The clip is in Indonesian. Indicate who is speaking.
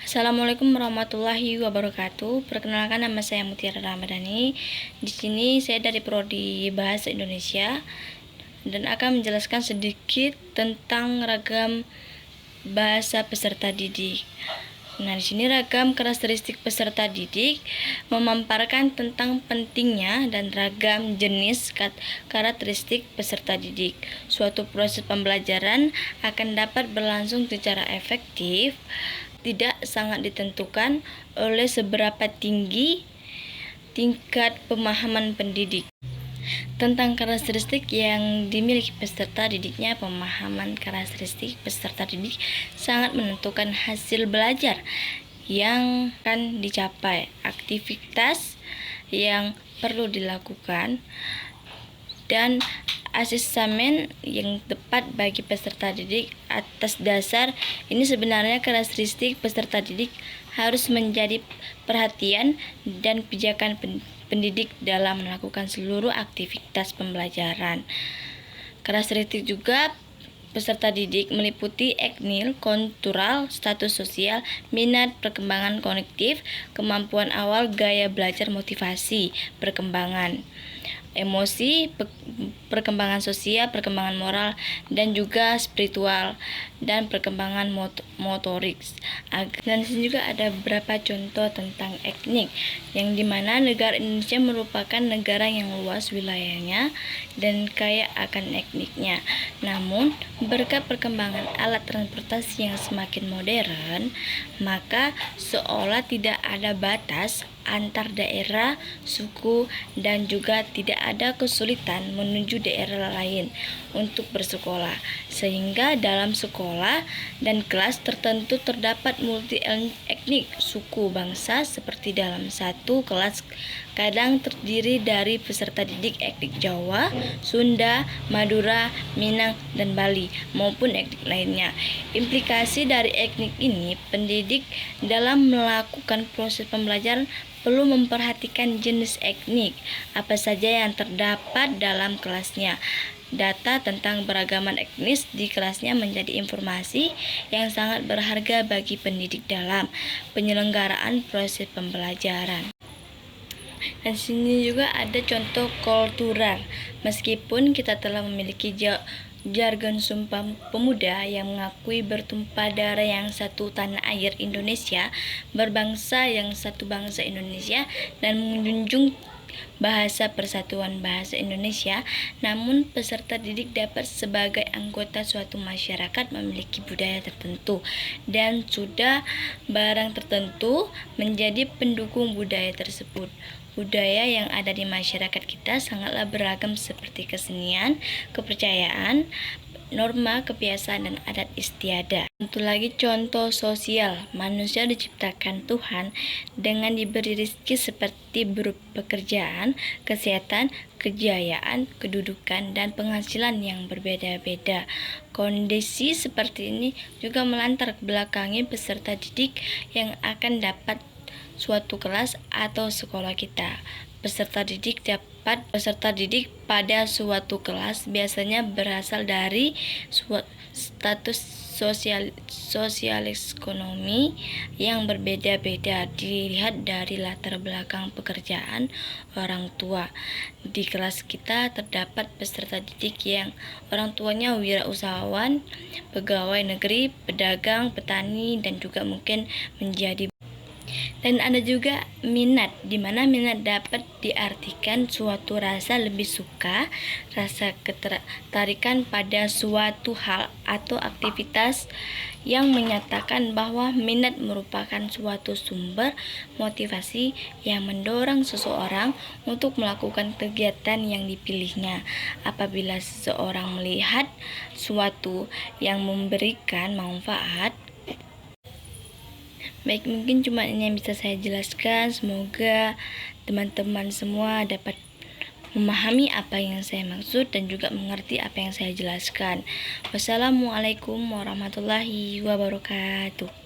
Speaker 1: Assalamualaikum warahmatullahi wabarakatuh. Perkenalkan, nama saya Mutiara Ramadhani. Di sini saya dari Prodi Bahasa Indonesia dan akan menjelaskan sedikit tentang ragam bahasa peserta didik. Nah, di sini ragam karakteristik peserta didik memaparkan tentang pentingnya dan ragam jenis karakteristik peserta didik. Suatu proses pembelajaran akan dapat berlangsung secara efektif, tidak sangat ditentukan oleh seberapa tinggi tingkat pemahaman pendidik tentang karakteristik yang dimiliki peserta didiknya. Pemahaman karakteristik peserta didik sangat menentukan hasil belajar yang akan dicapai, aktivitas yang perlu dilakukan, dan asesmen yang tepat bagi peserta didik. Atas dasar ini sebenarnya karakteristik peserta didik harus menjadi perhatian dan pijakan pendidik dalam melakukan seluruh aktivitas pembelajaran. Karakteristik juga peserta didik meliputi etnik, kultural, status sosial, minat, perkembangan kognitif, kemampuan awal, gaya belajar, motivasi, perkembangan emosi, perkembangan sosial, perkembangan moral, dan juga spiritual, dan perkembangan motorik. Dan di sini juga ada beberapa contoh tentang etnik, yang dimana negara Indonesia merupakan negara yang luas wilayahnya dan kaya akan etniknya. Namun, berkat perkembangan alat transportasi yang semakin modern, maka seolah tidak ada batas antar daerah, suku, dan juga tidak ada kesulitan menuju daerah lain untuk bersekolah, sehingga dalam sekolah dan kelas tertentu terdapat multi etnik suku bangsa. Seperti dalam satu kelas kadang terdiri dari peserta didik etnik Jawa, Sunda, Madura, Minang, dan Bali maupun etnik lainnya. Implikasi dari etnik ini, pendidik dalam melakukan proses pembelajaran perlu memperhatikan jenis etnik apa saja yang terdapat dalam kelasnya. Data tentang beragaman etnis di kelasnya menjadi informasi yang sangat berharga bagi pendidik dalam penyelenggaraan proses pembelajaran. Dan sini juga ada contoh kultural. Meskipun kita telah memiliki jargon Sumpah Pemuda yang mengakui bertumpah darah yang satu tanah air Indonesia, berbangsa yang satu bangsa Indonesia, dan menjunjung bahasa persatuan bahasa Indonesia, namun peserta didik dapat sebagai anggota suatu masyarakat memiliki budaya tertentu dan sudah barang tertentu menjadi pendukung budaya tersebut. Budaya yang ada di masyarakat kita sangatlah beragam, seperti kesenian, kepercayaan, norma, kebiasaan, dan adat istiadat. Untuk lagi contoh sosial, manusia diciptakan Tuhan dengan diberi rezeki seperti berupa pekerjaan, kesehatan, kejayaan, kedudukan, dan penghasilan yang berbeda-beda. Kondisi seperti ini juga melantar belakangi peserta didik yang akan dapat suatu kelas atau sekolah kita. Peserta didik pada suatu kelas biasanya berasal dari status sosial ekonomi yang berbeda-beda, dilihat dari latar belakang pekerjaan orang tua. Di kelas kita terdapat peserta didik yang orang tuanya wirausahawan, pegawai negeri, pedagang, petani, dan juga mungkin menjadi. Dan ada juga minat, di mana minat dapat diartikan suatu rasa lebih suka, rasa ketertarikan pada suatu hal atau aktivitas, yang menyatakan bahwa minat merupakan suatu sumber motivasi yang mendorong seseorang untuk melakukan kegiatan yang dipilihnya. Apabila seseorang melihat suatu yang memberikan manfaat. Baik, mungkin cuma ini yang bisa saya jelaskan. Semoga teman-teman semua dapat memahami apa yang saya maksud dan juga mengerti apa yang saya jelaskan. Wassalamualaikum warahmatullahi wabarakatuh.